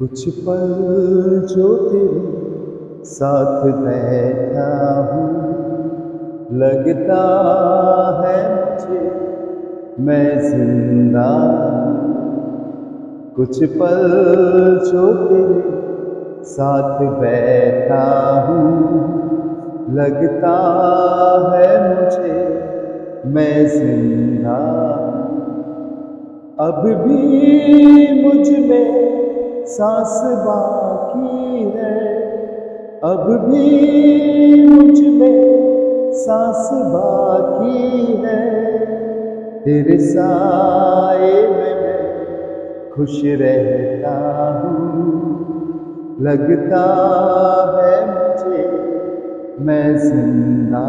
कुछ पल जो तेरे साथ बैठा हूँ, लगता है मुझे मैं जिंदा हूँ। कुछ पल जो तेरे साथ बैठा हूँ, लगता है मुझे मैं जिंदा हूँ। अब भी मुझ में सांस बाकी है, अब भी मुझ में सांस बाकी है। तेरे साए में मैं खुश रहता हूँ, लगता है मुझे मैं जिंदा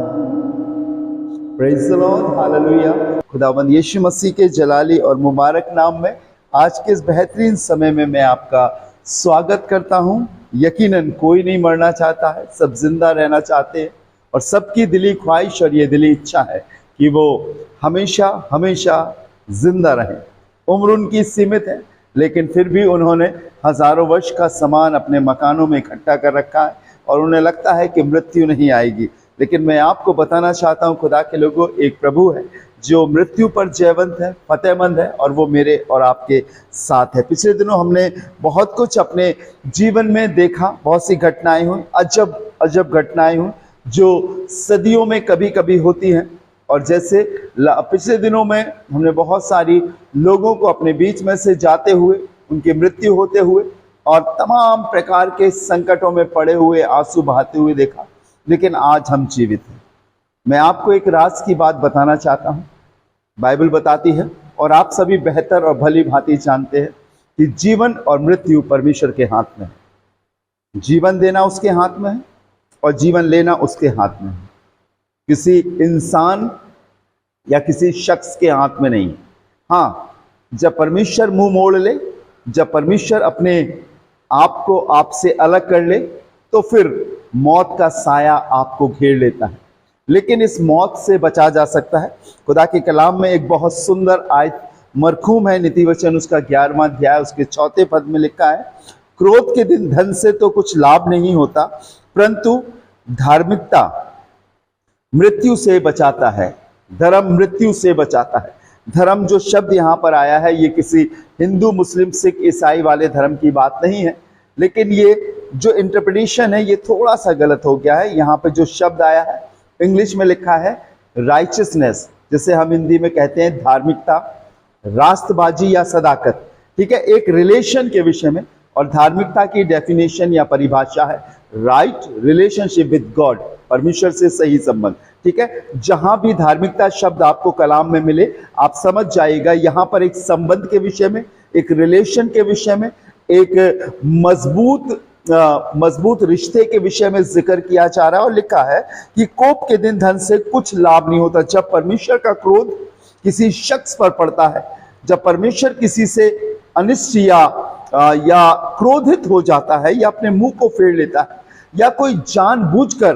हूँ। Praise the Lord, hallelujah. खुदावंद यीशु मसीह के जलाली और मुबारक नाम में आज के इस बेहतरीन समय में मैं आपका स्वागत करता हूं। यकीनन कोई नहीं मरना चाहता है, सब जिंदा रहना चाहते हैं और सबकी दिली ख्वाहिश और ये दिली इच्छा है कि वो हमेशा हमेशा जिंदा रहें। उम्र उनकी सीमित है, लेकिन फिर भी उन्होंने हजारों वर्ष का सामान अपने मकानों में इकट्ठा कर रखा है और उन्हें लगता है कि मृत्यु नहीं आएगी। लेकिन मैं आपको बताना चाहता हूं, खुदा के लोगों, एक प्रभु है जो मृत्यु पर जयवंत है, फतेहमंद है और वो मेरे और आपके साथ है। पिछले दिनों हमने बहुत कुछ अपने जीवन में देखा, बहुत सी घटनाएं हुई, अजब अजब घटनाएं हुई जो सदियों में कभी कभी होती हैं। और जैसे पिछले दिनों में हमने बहुत सारी लोगों को अपने बीच में से जाते हुए, उनकी मृत्यु होते हुए और तमाम प्रकार के संकटों में पड़े हुए, आंसू बहाते हुए देखा। लेकिन आज हम जीवित हैं। मैं आपको एक राज की बात बताना चाहता हूं। बाइबल बताती है और आप सभी बेहतर और भली भांति जानते हैं कि जीवन और मृत्यु परमेश्वर के हाथ में है। जीवन देना उसके हाथ में है और जीवन लेना उसके हाथ में है। किसी इंसान या किसी शख्स के हाथ में नहीं। हाँ, जब परमेश्वर मुंह मोड़ ले, जब परमेश्वर अपने आप को आपसे अलग कर ले, तो फिर मौत का साया आपको घेर लेता है। लेकिन इस मौत से बचा जा सकता है। खुदा के कलाम में एक बहुत सुंदर आयत मरखूम है, नीति वचन उसका 11वां अध्याय उसके 4 पद में लिखा है, क्रोध के दिन धन से तो कुछ लाभ नहीं होता, परंतु धार्मिकता मृत्यु से बचाता है। धर्म मृत्यु से बचाता है। धर्म जो शब्द यहाँ पर आया है, ये किसी हिंदू, मुस्लिम, सिख, ईसाई वाले धर्म की बात नहीं है, लेकिन ये जो इंटरप्रिटेशन है ये थोड़ा सा गलत हो गया है। यहाँ पे जो शब्द आया है, इंग्लिश में लिखा है राइचियसनेस, जिसे हम हिंदी में कहते हैं धार्मिकता, रास्तबाजी या सदाकत। ठीक है, एक रिलेशन के विषय में। और धार्मिकता की डेफिनेशन या परिभाषा है राइट रिलेशनशिप विद गॉड, परमेश्वर से सही संबंध। ठीक है, जहां भी धार्मिकता शब्द आपको कलाम में मिले, आप समझ जाइएगा यहाँ पर एक संबंध के विषय में, एक रिलेशन के विषय में, एक मजबूत रिश्ते के विषय में जिक्र किया जा रहा है। और लिखा है कि कोप के दिन धन से कुछ लाभ नहीं होता। जब परमेश्वर का क्रोध किसी शख्स पर पड़ता है, जब परमेश्वर किसी से अनिष्ट या क्रोधित हो जाता है या अपने मुंह को फेर लेता है या कोई जानबूझकर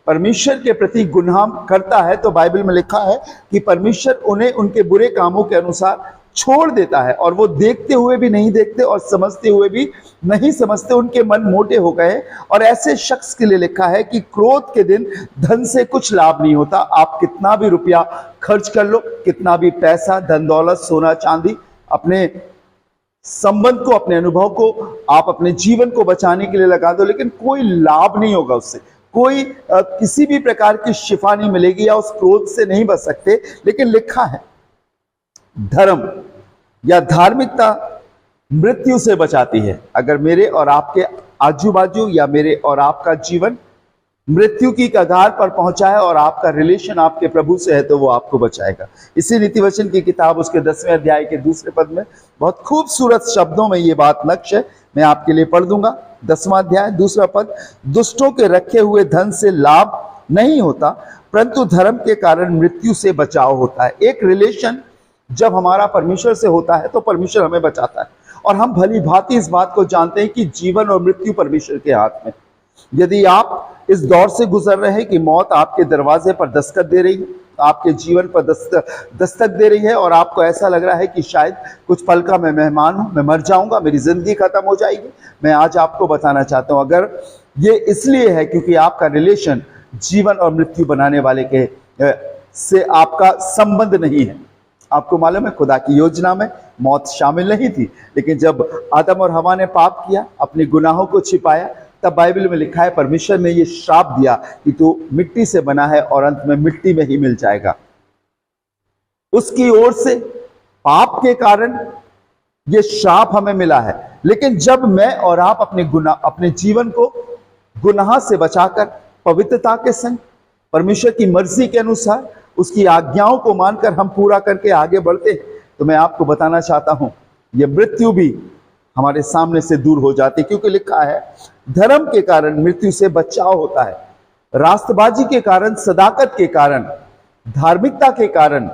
परमेश्वर के प्रति गुनाह करता है, तो बाइबल में लिखा है कि परमेश्वर उन्हें उनके बुरे कामों के अनुसार छोड़ देता है। और वो देखते हुए भी नहीं देखते और समझते हुए भी नहीं समझते, उनके मन मोटे हो गए। और ऐसे शख्स के लिए लिखा है कि क्रोध के दिन धन से कुछ लाभ नहीं होता। आप कितना भी रुपया खर्च कर लो, कितना भी पैसा, धन दौलत, सोना चांदी, अपने संबंध को, अपने अनुभव को, आप अपने जीवन को बचाने के लिए लगा दो, लेकिन कोई लाभ नहीं होगा उससे। कोई किसी भी प्रकार की शिफा नहीं मिलेगी या उस क्रोध से नहीं बच सकते। लेकिन लिखा है धर्म या धार्मिकता मृत्यु से बचाती है। अगर मेरे और आपके आजू बाजू या मेरे और आपका जीवन मृत्यु की कगार पर पहुंचा है और आपका रिलेशन आपके प्रभु से है, तो वो आपको बचाएगा। इसी नीति वचन की किताब उसके 10वें अध्याय के 2 पद में बहुत खूबसूरत शब्दों में ये बात नक्श है, मैं आपके लिए पढ़ दूंगा। 10वां अध्याय 2 पद, दुष्टों के रखे हुए धन से लाभ नहीं होता, परंतु धर्म के कारण मृत्यु से बचाव होता है। एक रिलेशन जब हमारा परमेश्वर से होता है तो परमेश्वर हमें बचाता है। और हम भली भांति इस बात को जानते हैं कि जीवन और मृत्यु परमेश्वर के हाथ में। यदि आप इस दौर से गुजर रहे हैं कि मौत आपके दरवाजे पर दस्तक दे रही है, आपके जीवन पर दस्तक दे रही है और आपको ऐसा लग रहा है कि शायद कुछ पल का मैं मेहमान हूं, मैं मर जाऊंगा, मेरी जिंदगी खत्म हो जाएगी, मैं आज आपको बताना चाहता हूं अगर ये इसलिए है क्योंकि आपका रिलेशन जीवन और मृत्यु बनाने वाले के से आपका संबंध नहीं है। आपको मालूम है खुदा की योजना में मौत शामिल नहीं थी, लेकिन जब आदम और हवा ने पाप किया, अपने गुनाहों को छिपाया, तब बाइबल में लिखा है परमेश्वर ने ये श्राप दिया कि तू मिट्टी से बना है और अंत में मिट्टी में ही मिल जाएगा। उसकी ओर से पाप के कारण ये श्राप हमें मिला है। लेकिन जब मैं और आप अपने जीवन को गुनाह से बचाकर पवित्रता के संग परमेश्वर की मर्जी के अनुसार उसकी आज्ञाओं को मानकर हम पूरा करके आगे बढ़ते हैं, तो मैं आपको बताना चाहता हूं ये मृत्यु भी हमारे सामने से दूर हो जाती, क्योंकि लिखा है धर्म के कारण मृत्यु से बचाव होता है, रास्तबाजी के कारण, सदाकत के कारण, धार्मिकता के कारण,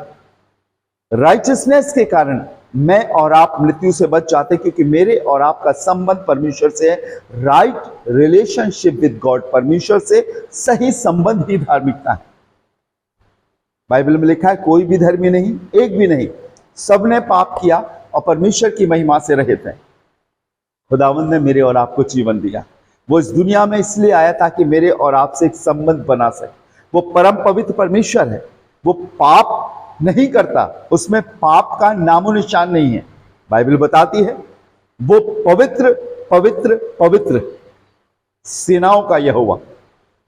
राइचियसनेस के कारण मैं और आप मृत्यु से बच जाते, क्योंकि मेरे और आपका संबंध परमेश्वर से है। राइट रिलेशनशिप विद गॉड, परमेश्वर से सही संबंध ही धार्मिकता है। बाइबल में लिखा है कोई भी धर्मी नहीं, एक भी नहीं, सबने पाप किया और परमेश्वर की महिमा से रहित है। खुदावंद ने मेरे और आपको जीवन दिया, वो इस दुनिया में इसलिए आया ताकि मेरे और आपसे एक संबंध बना सके। वो परम पवित्र परमेश्वर है, वो पाप नहीं करता, उसमें पाप का नामो निशान नहीं है। बाइबल बताती है वो पवित्र पवित्र पवित्र सेनाओं का यहोवा,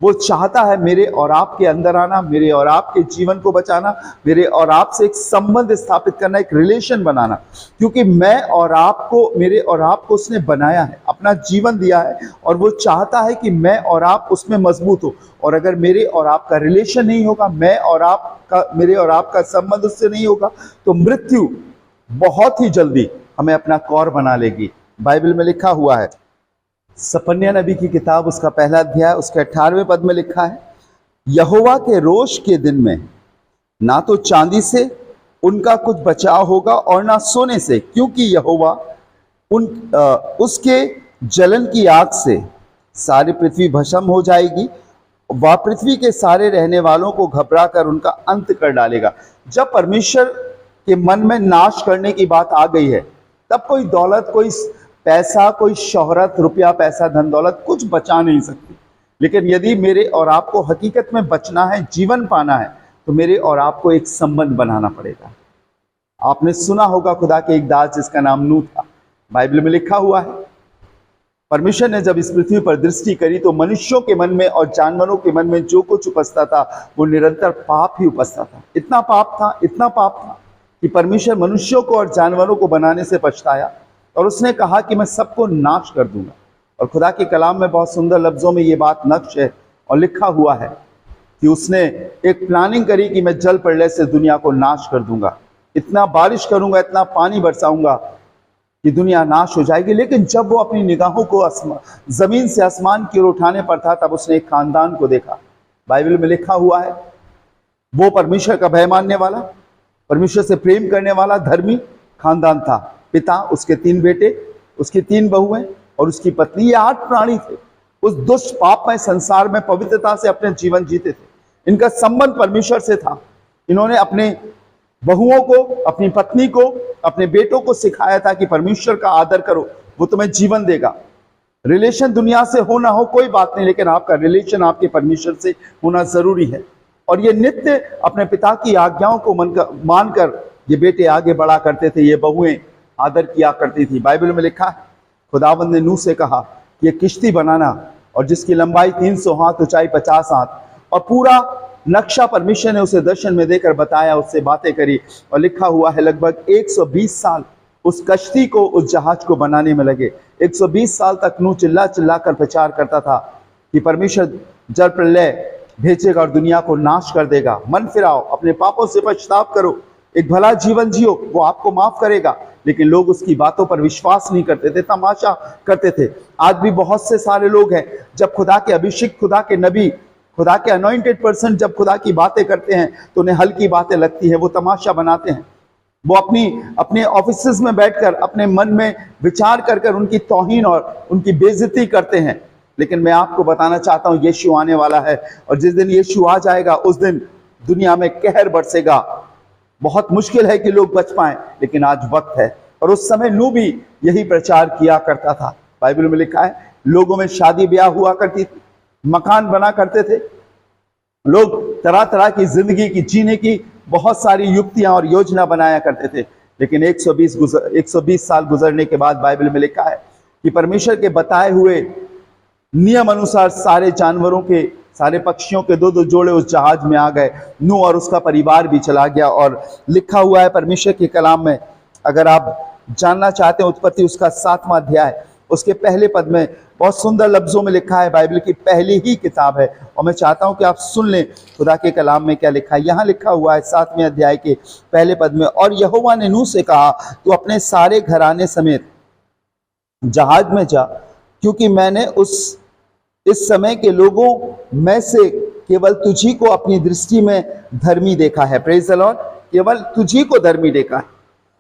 वो चाहता है मेरे और आपके अंदर आना, मेरे और आपके जीवन को बचाना, मेरे और आपसे एक संबंध स्थापित करना, एक रिलेशन बनाना, क्योंकि मैं और आपको, मेरे और आपको उसने बनाया है, अपना जीवन दिया है और वो चाहता है कि मैं और आप उसमें मजबूत हो। और अगर मेरे और आपका रिलेशन नहीं होगा, मेरे और आपका संबंध उससे नहीं होगा, तो मृत्यु बहुत ही जल्दी हमें अपना कौर बना लेगी। बाइबल में लिखा हुआ है सपन्या नबी की किताब उसका पहला अध्याय उसके 18वें पद में लिखा है यहोवा के रोष के दिन में ना तो चांदी से उनका कुछ बचाव होगा और ना सोने से, क्योंकि यहोवा उसके जलन की आग से सारी पृथ्वी भस्म हो जाएगी, वह पृथ्वी के सारे रहने वालों को घबरा कर उनका अंत कर डालेगा। जब परमेश्वर के मन में नाश करने की बात आ गई है, तब कोई दौलत, कोई पैसा, कोई शोहरत, रुपया, पैसा, धन दौलत कुछ बचा नहीं सकती। लेकिन यदि मेरे और आपको हकीकत में बचना है, जीवन पाना है, तो मेरे और आपको एक संबंध बनाना पड़ेगा। आपने सुना होगा खुदा के एक दास जिसका नाम नूह था। बाइबल में लिखा हुआ है परमेश्वर ने जब इस पृथ्वी पर दृष्टि करी तो मनुष्यों के मन में और जानवरों के मन में जो कुछ उपजता था वो निरंतर पाप ही उपजता था। इतना पाप था, इतना पाप था कि परमेश्वर मनुष्यों को और जानवरों को बनाने से पछताया और उसने कहा कि मैं सबको नाश कर दूंगा। और खुदा के कलाम में बहुत सुंदर लफ्जों में ये बात नक्श है और लिखा हुआ है कि उसने एक प्लानिंग करी कि मैं जल प्रलय से दुनिया को नाश कर दूंगा, इतना बारिश करूंगा, इतना पानी बरसाऊंगा कि दुनिया नाश हो जाएगी। लेकिन जब वो अपनी निगाहों को जमीन से आसमान की ओर उठाने पर था, तब उसने एक खानदान को देखा। बाइबल में लिखा हुआ है वो परमेश्वर का भय मानने वाला, परमेश्वर से प्रेम करने वाला धर्मी खानदान था। पिता, उसके 3 बेटे, उसकी 3 बहुएं और उसकी पत्नी, ये 8 प्राणी थे। उस दुष्ट पापमय संसार में पवित्रता से अपने जीवन जीते थे। इनका संबंध परमेश्वर से था। इन्होंने अपने बहुओं को, अपनी पत्नी को, अपने बेटों को सिखाया था कि परमेश्वर का आदर करो, वो तुम्हें जीवन देगा। रिलेशन दुनिया से हो ना हो कोई बात नहीं, लेकिन आपका रिलेशन आपके परमेश्वर से होना जरूरी है। और ये नित्य अपने पिता की आज्ञाओं को मानकर ये बेटे आगे बढ़ा करते थे, ये बहुएं आदर किया करती थी। बाइबल में लिखा है खुदावंद ने नूह से कहा कि ये किश्ती बनाना और जिसकी लंबाई 300 हाथ, ऊंचाई 50 हाथ, और पूरा नक्शा परमेश्वर ने उसे दर्शन में देकर बताया, उससे बातें करी। और लिखा हुआ है लगभग 120 साल उस कश्ती को, उस जहाज को बनाने में लगे। 120 साल तक नूह चिल्ला चिल्ला कर प्रचार करता था कि परमेश्वर जल प्रलय भेजेगा और दुनिया को नाश कर देगा। मन फिराओ, अपने पापों से पछताव करो, एक भला जीवन जियो, वो आपको माफ करेगा। लेकिन लोग उसकी बातों पर विश्वास नहीं करते थे, तमाशा करते थे। आज भी बहुत से सारे लोग हैं, जब खुदा के अभिषिक्त, खुदा के नबी, खुदा के अनॉइंटेड पर्सन जब खुदा की बातें करते हैं तो उन्हें हल्की बातें लगती हैं, वो तमाशा बनाते हैं। वो अपने ऑफिस में बैठकर अपने मन में विचार कर कर उनकी तौहीन और उनकी बेइज्जती करते हैं। लेकिन मैं आपको बताना चाहता हूं यीशु आने वाला है, और जिस दिन यीशु आ जाएगा उस दिन दुनिया में कहर बरसेगा। बहुत मुश्किल है कि लोग बच पाएं, लेकिन आज वक्त है। और उस समय नूह भी यही प्रचार किया करता था। बाइबल में लिखा है लोगों में शादी ब्याह हुआ करती थी, मकान बना करते थे, लोग तरह तरह की जिंदगी की जीने की बहुत सारी युक्तियां और योजना बनाया करते थे। लेकिन 120 साल गुजरने के बाद बाइबल में लिखा है कि परमेश्वर के बताए हुए नियम अनुसार सारे जानवरों के, सारे पक्षियों के 2-2 जोड़े उस जहाज में आ गए। नूह और उसका परिवार भी चला गया। और लिखा हुआ है परमेश्वर के कलाम में, अगर आप जानना चाहते हैं उत्पत्ति उसका 7वां अध्याय, उसके पहले पद में बहुत सुंदर लफ्जों में लिखा है। बाइबल की पहली ही किताब है और मैं चाहता हूं कि आप सुन लें खुदा के कलाम में क्या लिखा है। यहाँ लिखा हुआ है 7वें अध्याय के पहले पद में, और यहोवा ने नूह से कहा तू अपने सारे घराने समेत जहाज में जा, क्योंकि मैंने इस समय के लोगों में से केवल तुझी को अपनी दृष्टि में धर्मी देखा है। Praise the Lord. केवल तुझी को धर्मी देखा है।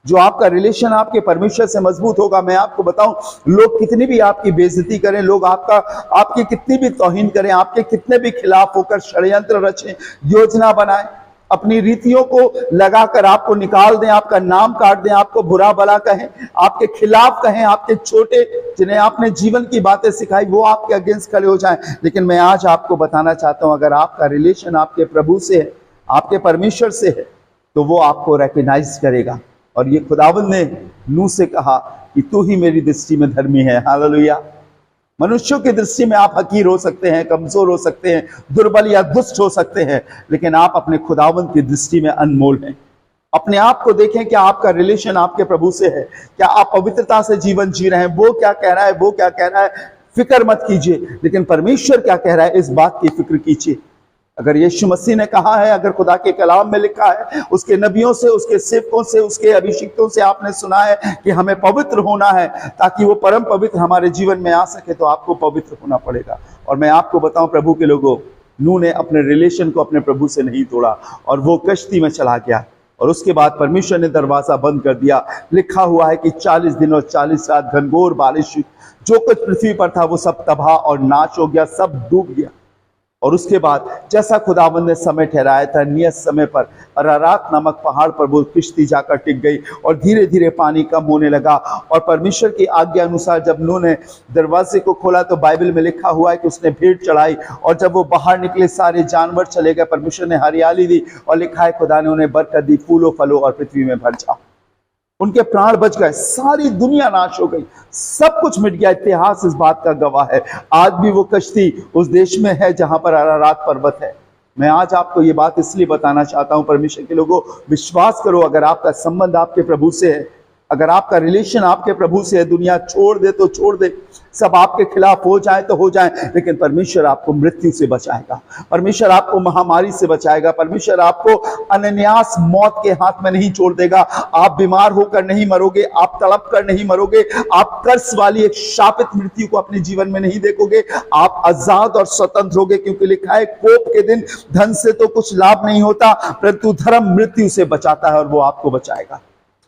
जो आपका रिलेशन आपके परमेश्वर से मजबूत होगा, मैं आपको बताऊं, लोग कितनी भी आपकी बेइज्जती करें, लोग आपकी कितनी भी तौहीन करें, आपके कितने भी खिलाफ होकर षड्यंत्र रचें, योजना बनाएं, अपनी रीतियों को लगाकर आपको निकाल दें, आपका नाम काट दें, आपको बुरा भला कहें, आपके खिलाफ कहें, आपके छोटे जिन्हें आपने जीवन की बातें सिखाई वो आपके अगेंस्ट खड़े हो जाएं। लेकिन मैं आज आपको बताना चाहता हूं, अगर आपका रिलेशन आपके प्रभु से है, आपके परमेश्वर से है, तो वो आपको रिकॉग्नाइज करेगा। और ये खुदावंद ने नूह से कहा कि तू ही मेरी दृष्टि में धर्मी है। हालेलुया। मनुष्यों की दृष्टि में आप हकीर हो सकते हैं, कमजोर हो सकते हैं, दुर्बल या दुष्ट हो सकते हैं, लेकिन आप अपने खुदावंद की दृष्टि में अनमोल हैं। अपने आप को देखें, क्या आपका रिलेशन आपके प्रभु से है? क्या आप पवित्रता से जीवन जी रहे हैं? वो क्या कह रहा है, वो क्या कह रहा है, फिक्र मत कीजिए, लेकिन परमेश्वर क्या कह रहा है इस बात की फिक्र कीजिए। अगर यीशु मसीह ने कहा है, अगर खुदा के कलाम में लिखा है, उसके नबियों से, उसके सेवकों से, उसके अभिषिक्तों से आपने सुना है कि हमें पवित्र होना है ताकि वो परम पवित्र हमारे जीवन में आ सके, तो आपको पवित्र होना पड़ेगा। और मैं आपको बताऊं प्रभु के लोगों, नूह ने अपने रिलेशन को अपने प्रभु से नहीं तोड़ा और वो कश्ती में चला गया। और उसके बाद परमेश्वर ने दरवाजा बंद कर दिया। लिखा हुआ है कि 40 दिन और 40 रात घनघोर बारिश, जो कुछ पृथ्वी पर था वो सब तबाह और नाश हो गया, सब डूब गया। और उसके बाद जैसा खुदावंद ने समय ठहराया था, नियत समय पर अरारात नामक पहाड़ पर वो किश्ती जाकर टिक गई और धीरे धीरे पानी कम होने लगा। और परमेश्वर की आज्ञा अनुसार जब नूह ने दरवाजे को खोला तो बाइबल में लिखा हुआ है कि उसने भेंट चढ़ाई, और जब वो बाहर निकले सारे जानवर चले गए। परमेश्वर ने हरियाली दी और लिखा है खुदा ने उन्हें बरकत दी, फूलों फलों और पृथ्वी में भर जाओ। उनके प्राण बच गए, सारी दुनिया नाश हो गई, सब कुछ मिट गया। इतिहास इस बात का गवाह है। आज भी वो कश्ती उस देश में है जहां पर अरारात पर्वत है। मैं आज आपको ये बात इसलिए बताना चाहता हूं, परमेश्वर के लोगों, विश्वास करो, अगर आपका संबंध आपके प्रभु से है, अगर आपका रिलेशन आपके प्रभु से है, दुनिया छोड़ दे तो छोड़ दे, सब आपके खिलाफ हो जाए तो हो जाए, लेकिन परमेश्वर आपको मृत्यु से बचाएगा, परमेश्वर आपको महामारी से बचाएगा, परमेश्वर आपको अनन्यास मौत के हाथ में नहीं छोड़ देगा। आप बीमार होकर नहीं मरोगे, आप तड़प कर नहीं मरोगे, आप कर्ज वाली एक शापित मृत्यु को अपने जीवन में नहीं देखोगे, आप आजाद और स्वतंत्र होगे। क्योंकि लिखा है कोप के दिन धन से तो कुछ लाभ नहीं होता, परंतु धर्म मृत्यु से बचाता है और वो आपको बचाएगा।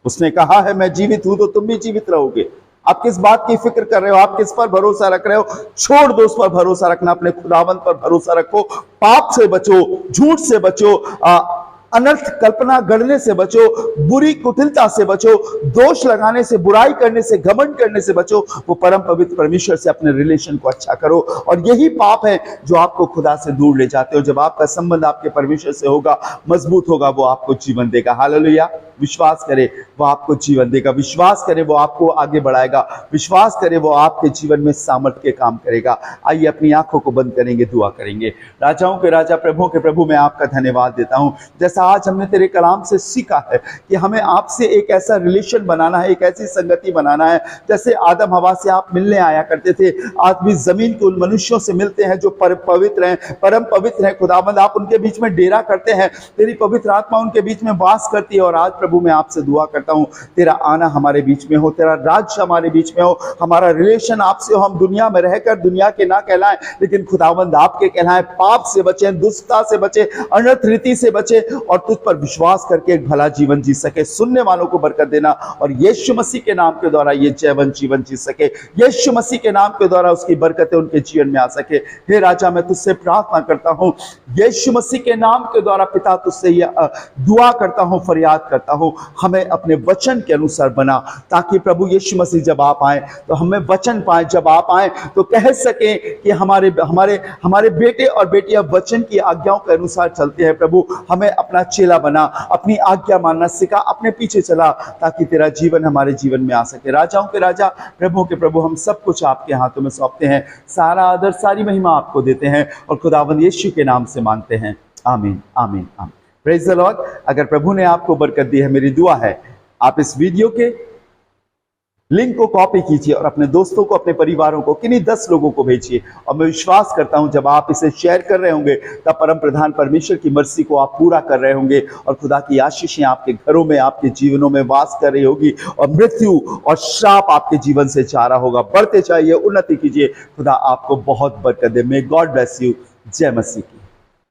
उसने कहा है मैं जीवित हूं तो तुम भी जीवित रहोगे। आप किस बात की फिक्र कर रहे हो? आप किस पर भरोसा रख रहे हो? छोड़ दो उस पर भरोसा रखना, अपने खुदावंद पर भरोसा रखो। पाप से बचो, झूठ से बचो, अनर्थ कल्पना गढ़ने से बचो, बुरी कुटिलता से बचो, दोष लगाने से, बुराई करने से, घमंड करने से बचो। वो परम पवित्र परमेश्वर से अपने रिलेशन को अच्छा करो। और यही पाप है जो आपको खुदा से दूर ले जाते हो। जब आपका संबंध आपके परमेश्वर से होगा, मजबूत होगा, वो आपको जीवन देगा। हालेलुया। विश्वास करे वो आपको जीवन देगा, विश्वास करे वो आपको आगे बढ़ाएगा, विश्वास करे वो आपके जीवन में सामर्थ्य के काम करेगा। आइए अपनी आंखों को बंद करेंगे, दुआ करेंगे। राजाओं के राजा, प्रभुओं के प्रभु, मैं आपका धन्यवाद देता हूं, जैसा आज हमने तेरे कलाम से सीखा है कि हमें आपसे एक ऐसा रिलेशन बनाना है, एक ऐसी संगति बनाना है जैसे आदम हवा से आप मिलने आया करते थे। आज भी जमीन के उन मनुष्यों से मिलते हैं जो पवित्र हैं, परम पवित्र हैं। खुदावंद, आप उनके बीच में डेरा करते हैं, तेरी पवित्र आत्मा उनके बीच में वास करती है। और आज प्रभु मैं आपसे दुआ करता हूँ, तेरा आना हमारे बीच में हो, तेरा राज्य हमारे बीच में हो, हमारा रिलेशन आपसे हो। हम दुनिया में रहकर दुनिया के ना कहलाएं, लेकिन खुदावंद आपके कहलाएं। पाप से बचें, दुष्टता से बचें, अनर्थ रीति से बचें और तुझ पर विश्वास करके एक भला जीवन जी सके। सुनने वालों को बरकत देना और यीशु मसीह के नाम के द्वारा ये जयवंत जीवन जी सके। यीशु मसीह के नाम के द्वारा उसकी बरकतें उनके जीवन में आ सके। हे राजा, मैं तुझसे प्रार्थना करता हूँ, यीशु मसीह के नाम के द्वारा पिता तुझसे ये दुआ करता हूँ, फरियाद करता हूँ, हमें अपने वचन के अनुसार बना, ताकि प्रभु यीशु मसीह जब आप आए तो हमें वचन पाए, जब आप आए तो कह सके कि हमारे हमारे हमारे बेटे और बेटियां वचन की आज्ञाओं के अनुसार चलते हैं। प्रभु हमें अपना चेला बना, अपनी आज्ञा मानना सिखा, अपने पीछे चला, ताकि तेरा जीवन हमारे जीवन में आ सके। राजाओं के राजा, प्रभु के प्रभु, हम सब कुछ आपके हाथों में सौंपते हैं, सारा आदर सारी महिमा आपको देते हैं और खुदावंद यीशु के नाम से मांगते हैं। आमीन, आमीन, आमीन। Praise the Lord. अगर प्रभु ने आपको बरकत दी है, मेरी दुआ है आप इस वीडियो के लिंक को कॉपी कीजिए और अपने दोस्तों को, अपने परिवारों को, किन्हीं 10 लोगों को भेजिए। और मैं विश्वास करता हूं जब आप इसे शेयर कर रहे होंगे तब परम प्रधान परमेश्वर की मर्जी को आप पूरा कर रहे होंगे और खुदा की आशीषें आपके घरों में, आपके जीवनों में वास कर रही होगी और मृत्यु और श्राप आपके जीवन से जा रहा होगा। बढ़ते चाहिए, उन्नति कीजिए, खुदा आपको बहुत बरकत दे। May God bless you. जय मसीह की।